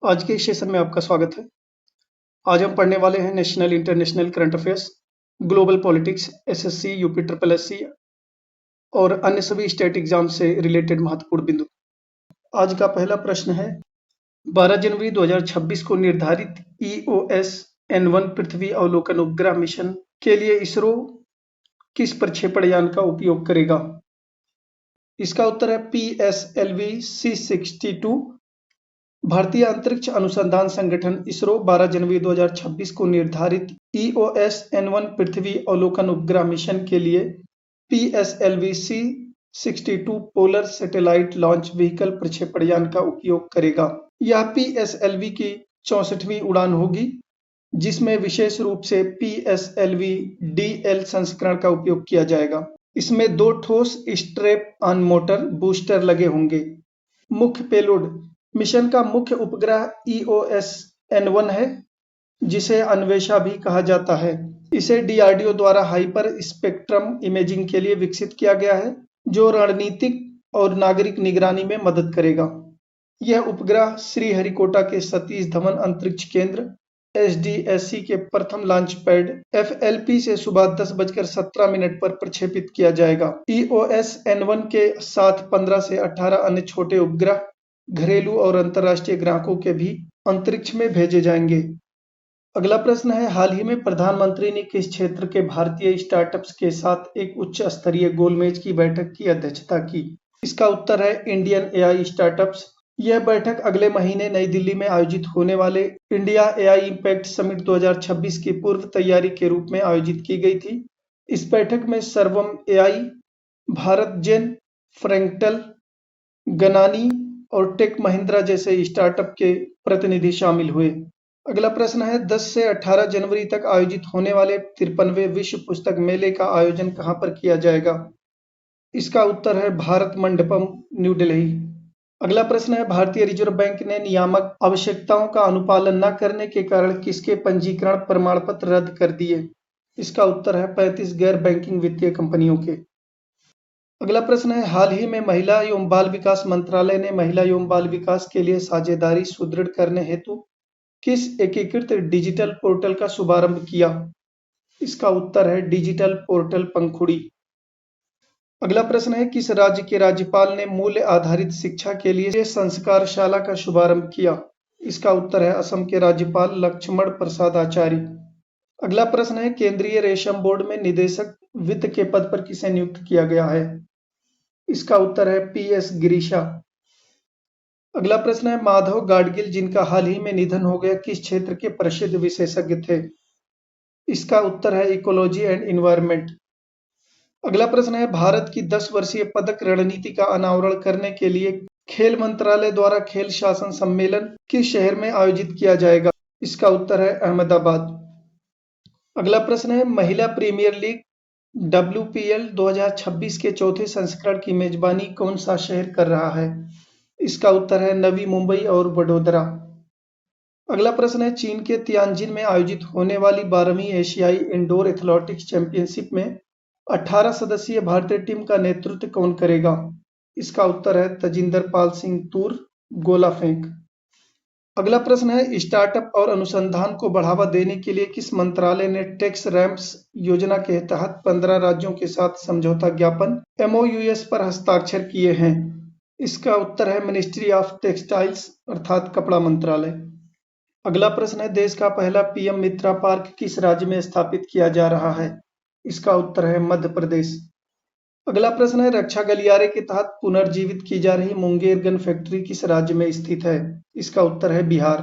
आज के इस सेशन में आपका स्वागत है। आज हम पढ़ने वाले हैं national international current affairs, global politics, SSC, UP triple SC और अन्य सभी स्टेट एग्जाम से रिलेटेड महत्वपूर्ण बिंदु। आज का पहला प्रश्न है, 12 जनवरी 2026 को निर्धारित EOS N1 पृथ्वी अवलोकन उपग्रह मिशन के लिए इसरो किस प्रक्षेपण यान का उपयोग करेगा? इसका उत्तर है PSLV C62। भारतीय अंतरिक्ष अनुसंधान संगठन इसरो 12 जनवरी 2026 को निर्धारित EOS N1 पृथ्वी अवलोकन उपग्रह मिशन के लिए PSLV C62 polar satellite launch vehicle प्रक्षेपण यान का उपयोग करेगा। यह PSLV की 64वीं उड़ान होगी, जिसमें विशेष रूप से PSLV DL संस्करण का उपयोग किया जाएगा। इसमें 2 ठोस स्ट्रैप ऑन मोटर बूस्टर लगे होंगे। मुख्य पेलोड मिशन का मुख्य उपग्रह EOS N1 है, जिसे अन्वेषा भी कहा जाता है। इसे DRDO द्वारा हाइपर स्पेक्ट्रम इमेजिंग के लिए विकसित किया गया है, जो रणनीतिक और नागरिक निगरानी में मदद करेगा। यह उपग्रह श्रीहरिकोटा के सतीश धवन अंतरिक्ष केंद्र SDSC के प्रथम लॉन्च पैड FLP से सुबह 10:17 पर प्रक्षेपित किया जाएगा। EOS N1 के साथ 15 से 18 अन्य छोटे उपग्रह घरेलू और अंतर्राष्ट्रीय ग्राहकों के भी अंतरिक्ष में भेजे जाएंगे। अगला प्रश्न है, हाल ही में प्रधानमंत्री ने किस क्षेत्र के भारतीय स्टार्टअप्स के साथ एक उच्च स्तरीय गोलमेज की बैठक की अध्यक्षता की? इसका उत्तर है इंडियन AI स्टार्टअप्स। यह बैठक अगले महीने नई दिल्ली में आयोजित होने वाले इंडिया AI इम्पैक्ट समिट 2026 की पूर्व तैयारी के रूप में आयोजित की गई थी। इस बैठक में सर्वम AI, भारत जेन, फ्रैंकटल, गनानी और टेक महिंद्रा जैसे स्टार्टअप के प्रतिनिधि शामिल हुए। अगला प्रश्न है, 10 से 18 जनवरी तक आयोजित होने वाले 53वें विश्व पुस्तक मेले का आयोजन कहां पर किया जाएगा? इसका उत्तर है भारत मंडपम, न्यू दिल्ली। अगला प्रश्न है, भारतीय रिजर्व बैंक ने नियामक आवश्यकताओं का अनुपालन न करने के कारण किसके पंजीकरण प्रमाण पत्र रद्द कर दिए? इसका उत्तर है 35 गैर बैंकिंग वित्तीय कंपनियों के। अगला प्रश्न है, हाल ही में महिला एवं बाल विकास मंत्रालय ने महिला एवं बाल विकास के लिए साझेदारी सुदृढ़ करने हेतु किस एकीकृत डिजिटल पोर्टल का शुभारंभ किया? इसका उत्तर है डिजिटल पोर्टल पंखुड़ी। अगला प्रश्न है, किस राज्य के राज्यपाल ने मूल्य आधारित शिक्षा के लिए संस्कारशाला का शुभारंभ किया? इसका उत्तर है असम के राज्यपाल लक्ष्मण प्रसाद आचार्य। अगला प्रश्न है, केंद्रीय रेशम बोर्ड में निदेशक वित्त के पद पर किसे नियुक्त किया गया है? इसका उत्तर है PS गिरीशा। अगला प्रश्न है, माधव गाडगिल जिनका हाल ही में निधन हो गया किस क्षेत्र के प्रसिद्ध विशेषज्ञ थे? इसका उत्तर है इकोलॉजी एंड एनवायरनमेंट। अगला प्रश्न है, भारत की 10 वर्षीय पदक रणनीति का अनावरण करने के लिए खेल मंत्रालय द्वारा खेल शासन सम्मेलन किस शहर में आयोजित किया जाएगा? इसका उत्तर है अहमदाबाद। अगला प्रश्न है, महिला प्रीमियर लीग WPL 2026 के चौथे संस्करण की मेजबानी कौन सा शहर कर रहा है? इसका उत्तर है नवी मुंबई और वडोदरा। अगला प्रश्न है, चीन के तियानजिन में आयोजित होने वाली 12वीं एशियाई इंडोर एथलेटिक्स चैंपियनशिप में 18 सदस्यीय भारतीय टीम का नेतृत्व कौन करेगा? इसका उत्तर है तजिंदर पाल सिंह तूर, गोला फेंक। अगला प्रश्न है, स्टार्टअप और अनुसंधान को बढ़ावा देने के लिए किस मंत्रालय ने टैक्स रैम्प्स योजना के तहत 15 राज्यों के साथ समझौता ज्ञापन MOUs पर हस्ताक्षर किए हैं? इसका उत्तर है मिनिस्ट्री ऑफ टेक्सटाइल्स अर्थात कपड़ा मंत्रालय। अगला प्रश्न है, देश का पहला PM मित्रा पार्क किस राज्य में स्थापित किया जा रहा है? इसका उत्तर है मध्य प्रदेश। अगला प्रश्न है, रक्षा गलियारे के तहत पुनर्जीवित की जा रही मुंगेर गन फैक्ट्री किस राज्य में स्थित है? इसका उत्तर है बिहार।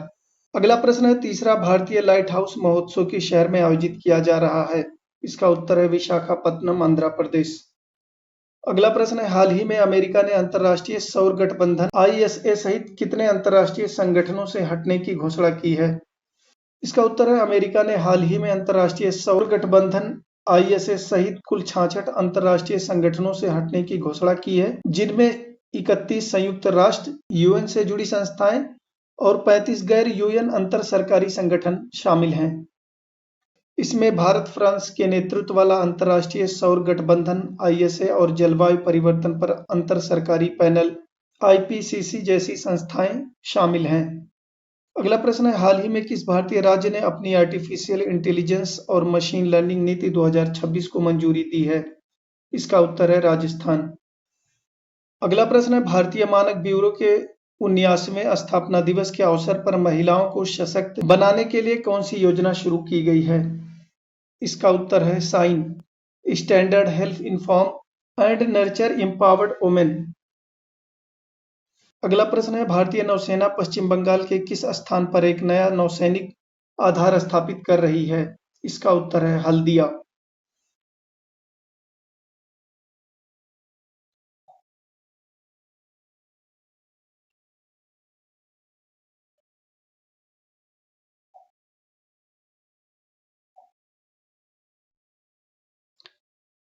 अगला प्रश्न है, तीसरा भारतीय लाइट हाउस महोत्सव किस शहर में आयोजित किया जा रहा है? इसका उत्तर है विशाखापत्तनम, आंध्र प्रदेश। अगला प्रश्न है, हाल ही में अमेरिका ने अंतर्राष्ट्रीय सौर गठबंधन ISA सहित कितने अंतर्राष्ट्रीय संगठनों से हटने की घोषणा की है? इसका उत्तर है अमेरिका ने हाल ही में अंतर्राष्ट्रीय सौर गठबंधन ISA सहित कुल 66 अंतर्राष्ट्रीय संगठनों से हटने की घोषणा की है, जिनमें 31 संयुक्त राष्ट्र UN से जुड़ी संस्थाएं और 35 गैर UN अंतर सरकारी संगठन शामिल हैं। इसमें भारत फ्रांस के नेतृत्व वाला अंतर्राष्ट्रीय सौर गठबंधन ISA और जलवायु परिवर्तन पर अंतर सरकारी पैनल IPCC जैसी संस्थाएं शामिल हैं। अगला प्रश्न है, हाल ही में किस भारतीय राज्य ने अपनी आर्टिफिशियल इंटेलिजेंस और मशीन लर्निंग नीति 2026 को मंजूरी दी है? इसका उत्तर है राजस्थान। अगला प्रश्न है, भारतीय मानक ब्यूरो के 19वें स्थापना दिवस के अवसर पर महिलाओं को सशक्त बनाने के लिए कौन सी योजना शुरू की गई है? इसका उत्तर है sign, standard health inform and nurture empowered women. अगला प्रश्न है, भारतीय नौसेना पश्चिम बंगाल के किस स्थान पर एक नया नौसैनिक आधार स्थापित कर रही है? इसका उत्तर है हल्दिया।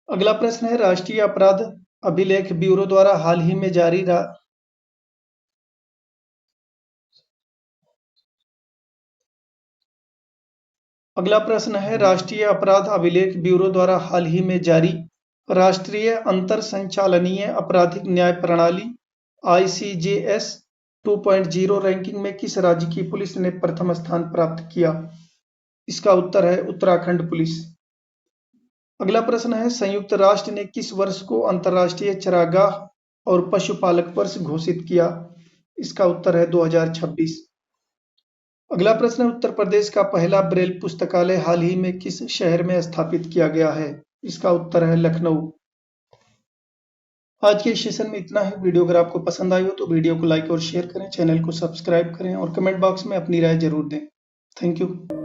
अगला प्रश्न है, राष्ट्रीय अपराध अभिलेख ब्यूरो द्वारा हाल ही में जारी अगला प्रश्न है, राष्ट्रीय अपराध अभिलेख ब्यूरो द्वारा हाल ही में जारी राष्ट्रीय अंतर संचालनीय आपराधिक न्याय प्रणाली ICJS 2.0 रैंकिंग में किस राज्य की पुलिस ने प्रथम स्थान प्राप्त किया? इसका उत्तर है उत्तराखंड पुलिस। अगला प्रश्न है, संयुक्त राष्ट्र ने किस वर्ष को अंतर्राष्ट्रीय चरागाह और पशुपालक वर्ष घोषित किया? इसका उत्तर है 2026। अगला प्रश्न है, उत्तर प्रदेश का पहला ब्रेल पुस्तकालय हाल ही में किस शहर में स्थापित किया गया है? इसका उत्तर है लखनऊ। आज के इस सेशन में इतना ही। वीडियो अगर आपको पसंद आई हो तो वीडियो को लाइक और शेयर करें, चैनल को सब्सक्राइब करें और कमेंट बॉक्स में अपनी राय जरूर दें। Thank you.